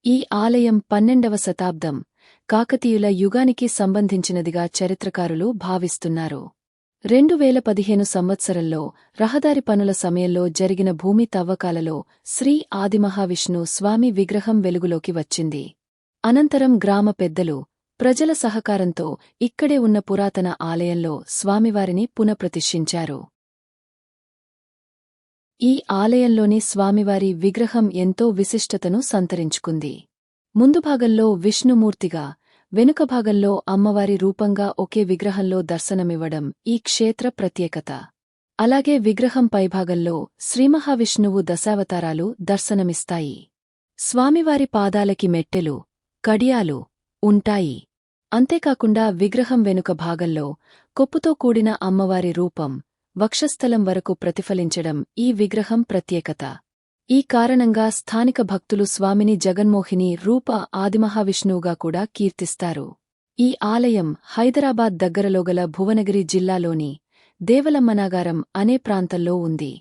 ఈ ఆలయం 12వ శతాబ్దం కాకతీయుల యుగానికి సంబంధించినదిగా చరిత్రకారులు భావిస్తున్నారు. 2015 సంవత్సరంలో రహదారి పనుల సమయంలో జరిగిన భూమి తవ్వకాలలో శ్రీ ఆదిమహావిష్ణు స్వామి విగ్రహం వెలుగులోకి వచ్చింది. అనంతరం గ్రామ పెద్దలు, ప్రజల సహకారంతో ఇక్కడే ఉన్న పురాతన ఆలయంలో స్వామివారిని పునఃప్రతిష్ఠించారు. ఈ ఆలయంలోని స్వామివారి విగ్రహం ఎంతో విశిష్టతను సంతరించుకుంది. ముందు భాగంలో విష్ణుమూర్తిగా, వెనుక భాగంలో అమ్మవారి రూపంగా ఒకే విగ్రహంలో దర్శనమివ్వడం ఈ క్షేత్ర ప్రత్యేకత. అలాగే విగ్రహం పైభాగంలో శ్రీమహావిష్ణువు దశావతారాలు దర్శనమిస్తాయి. స్వామివారి పాదాలకి మెట్టెలు, కడియాలు ఉంటాయి. అంతేకాకుండా విగ్రహం వెనుక భాగంలో కొప్పుతో కూడిన అమ్మవారి రూపం వక్షస్థలం వరకు ప్రతిఫలించడం ఈ విగ్రహం ప్రత్యేకత. ఈ కారణంగా స్థానిక భక్తులు స్వామిని జగన్మోహిని రూప ఆదిమహావిష్ణువుగా కూడా కీర్తిస్తారు. ఈ ఆలయం హైదరాబాద్ దగ్గరలోగల భువనగిరి జిల్లాలోని దేవలమ్మనాగారం అనే ప్రాంతంలో ఉంది.